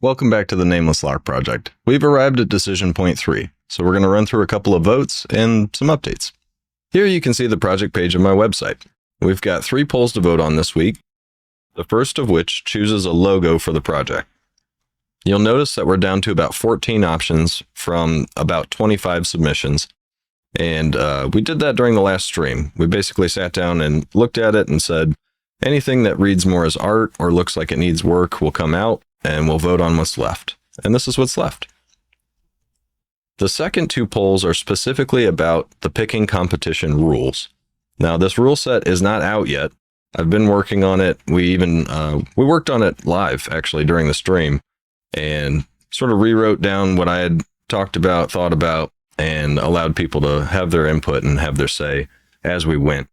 Welcome back to the Nameless Lock Project. We've arrived at decision point 3, so we're going to run through a couple of votes and some updates. Here you can see the project page of my website. We've got 3 polls to vote on this week, the first of which chooses a logo for the project. You'll notice that we're down to about 14 options from about 25 submissions, and we did that during the last stream. We basically sat down and looked at it and said, anything that reads more as art or looks like it needs work will come out, and we'll vote on what's left. And this is what's left. The second 2 polls are specifically about the picking competition rules. Now, this rule set is not out yet. I've been working on it. We worked on it live, actually, during the stream, and sort of rewrote down what I had talked about, thought about, and allowed people to have their input and have their say as we went.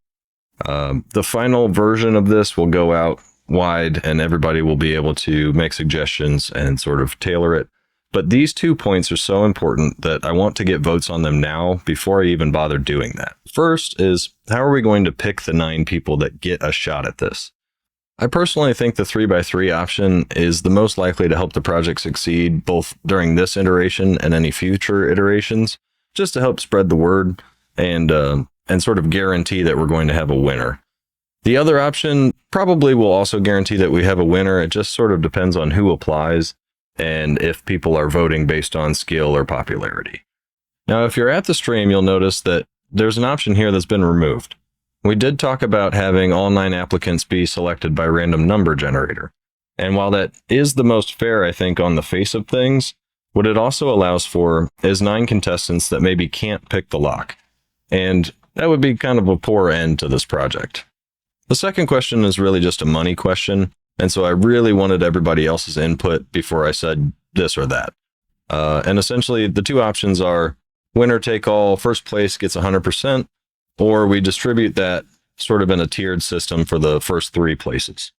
The final version of this will go out wide and everybody will be able to make suggestions and sort of tailor it. But these 2 points are so important that I want to get votes on them now before I even bother doing that. First is, how are we going to pick the 9 people that get a shot at this? I personally think the 3x3 option is the most likely to help the project succeed both during this iteration and any future iterations, just to help spread the word and sort of guarantee that we're going to have a winner. The other option probably will also guarantee that we have a winner. It just sort of depends on who applies and if people are voting based on skill or popularity. Now, if you're at the stream, you'll notice that there's an option here that's been removed. We did talk about having all 9 applicants be selected by random number generator. And while that is the most fair, I think, on the face of things, what it also allows for is 9 contestants that maybe can't pick the lock. And that would be kind of a poor end to this project. The second question is really just a money question, and so I really wanted everybody else's input before I said this or that. And essentially, the 2 options are winner take all, first place gets 100%, or we distribute that sort of in a tiered system for the first 3 places.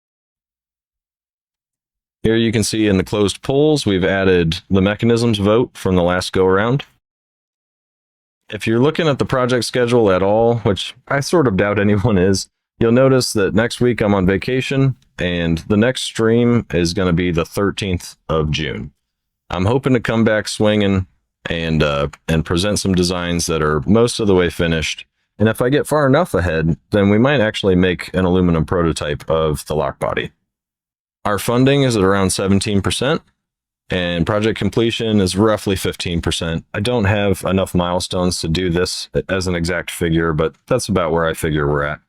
Here you can see in the closed polls, we've added the mechanisms vote from the last go around. If you're looking at the project schedule at all, which I sort of doubt anyone is, you'll notice that next week I'm on vacation, and the next stream is going to be the 13th of June. I'm hoping to come back swinging and present some designs that are most of the way finished. And if I get far enough ahead, then we might actually make an aluminum prototype of the lock body. Our funding is at around 17%, and project completion is roughly 15%. I don't have enough milestones to do this as an exact figure, but that's about where I figure we're at.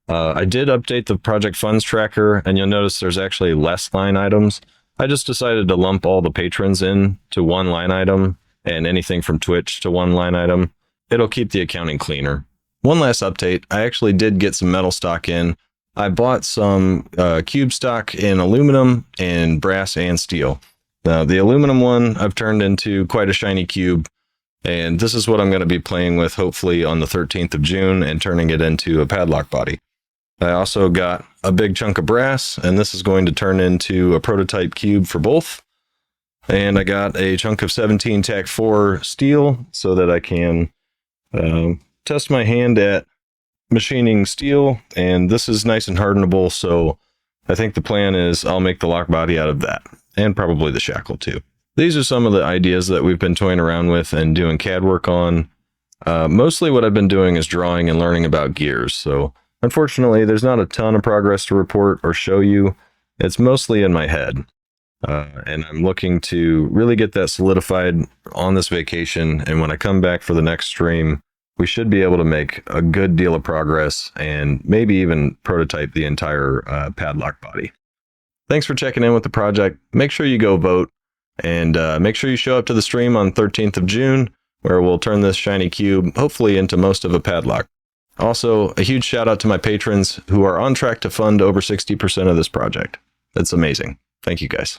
I did update the project funds tracker, and you'll notice there's actually less line items. I just decided to lump all the patrons in to one line item and anything from Twitch to one line item. It'll keep the accounting cleaner. One last update, I actually did get some metal stock in. I bought some cube stock in aluminum and brass and steel. Now, the aluminum one I've turned into quite a shiny cube, and this is what I'm going to be playing with hopefully on the 13th of June and turning it into a padlock body. I also got a big chunk of brass, and this is going to turn into a prototype cube for both. And I got a chunk of 17 Tac 4 steel so that I can test my hand at machining steel. And this is nice and hardenable, so I think the plan is I'll make the lock body out of that, and probably the shackle too. These are some of the ideas that we've been toying around with and doing CAD work on. Mostly what I've been doing is drawing and learning about gears, so unfortunately, there's not a ton of progress to report or show you. It's mostly in my head. And I'm looking to really get that solidified on this vacation. And when I come back for the next stream, we should be able to make a good deal of progress and maybe even prototype the entire padlock body. Thanks for checking in with the project. Make sure you go vote, and make sure you show up to the stream on 13th of June, where we'll turn this shiny cube hopefully into most of a padlock. Also, a huge shout out to my patrons who are on track to fund over 60% of this project. That's amazing. Thank you guys.